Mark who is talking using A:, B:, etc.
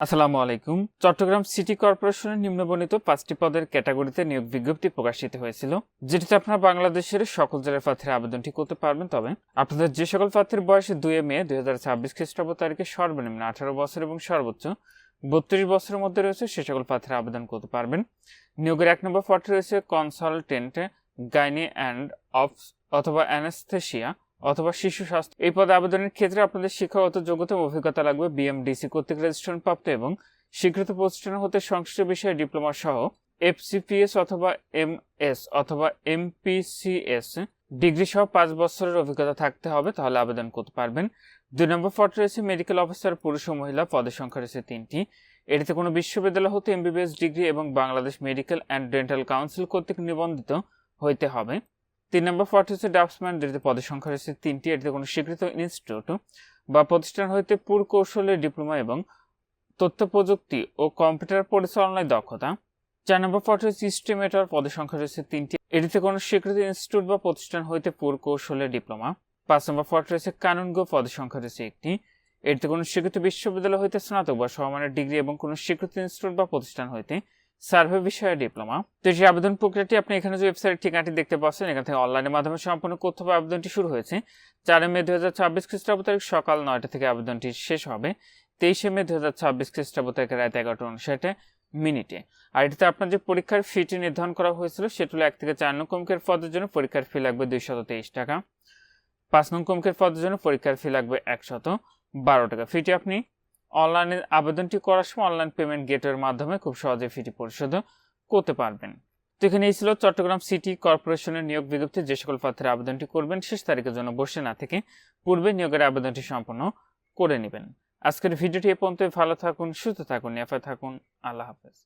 A: আসসালামু আলাইকুম। চট্টগ্রাম সিটি কর্পোরেশনের নিম্নবর্ণিত 5টি পদের ক্যাটাগরিতে নিয়োগ বিজ্ঞপ্তি প্রকাশিত হয়েছিল, যেটিতে আপনারা বাংলাদেশের সকল জেলার প্রার্থীরা আবেদনটি করতে পারবেন। তবে আপনাদের যে সকল প্রার্থীর বয়সে 2 মে 2026 খ্রিস্টাব্দ তারিখে সর্বনিম্ন 18 বছর এবং সর্বোচ্চ 32 বছরের মধ্যে রয়েছে, সে সকল প্রার্থীরা আবেদন করতে পারবেন। নিয়োগের 1 নম্বর পদটি রয়েছে কনসালটেন্ট গাইনি অ্যান্ড অফস অথবা অ্যানেস্থেশিয়া অথবা শিশু স্বাস্থ্য। এই পদে আবেদনের ক্ষেত্রে আপনাদের শিক্ষাগত যোগ্যতা ও অভিজ্ঞতা লাগবে বিএমডিসি কর্তৃক রেজিস্ট্রেশন প্রাপ্ত এবং স্বীকৃত প্রতিষ্ঠান হতে সংশ্লিষ্ট বিষয়ে ডিপ্লোমা সহ এফসিপিএস অথবা এমএস অথবা এমপিসিএস ডিগ্রি সহ 5 বছরের অভিজ্ঞতা থাকতে হবে, তাহলে আবেদন করতে পারবেন। 2 নম্বর পদ রয়েছে মেডিকেল অফিসার পুরুষ ও মহিলা, পদের সংখ্যা রয়েছে 3টি। এটিতে কোনো বিশ্ববিদ্যালয় হতে এমবিবিএস ডিগ্রি এবং Bangladesh medical and dental council কর্তৃক নিবন্ধিত হইতে হবে। 3 নম্বর পদ হচ্ছে ড্রাফটসম্যান, যেটিতে পদের সংখ্যা রয়েছে 3টি। এটিতে কোনো স্বীকৃত ইনস্টিটিউট বা প্রতিষ্ঠান হইতে পুরকৌশলের ডিপ্লোমা এবং তথ্য প্রযুক্তি ও কম্পিউটার পরিচালনায় দক্ষতা। 4 নম্বর পদ হচ্ছে এস্টিমেটর, পদের সংখ্যা রয়েছে 3টি। এটিতে কোনো স্বীকৃত ইনস্টিটিউট বা প্রতিষ্ঠান হইতে পুরকৌশলের ডিপ্লোমা। 5 নম্বর পদ রয়েছে কানুনগো, পদের সংখ্যা রয়েছে 1টি। এটিতে কোনো স্বীকৃত বিশ্ববিদ্যালয় হইতে স্নাতক বা সমমানের ডিগ্রি এবং কোনো স্বীকৃত ইনস্টিটিউট বা প্রতিষ্ঠান হইতে সার্ভে বিষয়ে ডিপ্লোমা। তো এই আবেদন প্রক্রিয়াটি আপনি এখানে যে ওয়েবসাইটের ঠিকানাটি দেখতে পাচ্ছেন, এখান থেকে অনলাইনের মাধ্যমে সম্পূর্ণ করতে হবে। আবেদনটি শুরু হয়েছে 4 মে 2026 খ্রিস্টাব্দ তারিখ সকাল 9টা থেকে আবেদনটি শেষ হবে 23 মে 2026 খ্রিস্টাব্দ তারিখ রাত 11:59 আর এটিতে আপনার যে পরীক্ষার ফিটি নির্ধারণ করা হয়েছিল সেটা হলো 1 থেকে 4 নং কমকের পদের জন্য পরীক্ষার ফি লাগবে 223 টাকা, 5 নং কমকের পদের জন্য পরীক্ষার ফি লাগবে 112 টাকা। ফিটি আপনি অনলাইনে আবেদনটি করার সময় অনলাইন পেমেন্ট গেটওয়ের মাধ্যমে খুব সহজে ফিটি পরিশোধ করতে পারবেন। তো এখানে এই ছিল চট্টগ্রাম সিটি কর্পোরেশনের নিয়োগ বিজ্ঞপ্তি। যে সকল প্রার্থীরা আবেদনটি করবেন শেষ তারিখের জন্য বসে না থেকে পূর্বে নিয়োগের আবেদনটি সম্পন্ন করে নেবেন। আজকের ভিডিওটি এ পর্যন্ত। ভালো থাকুন, সুস্থ থাকুন, নিরাপদে থাকুন। আল্লাহ হাফেজ।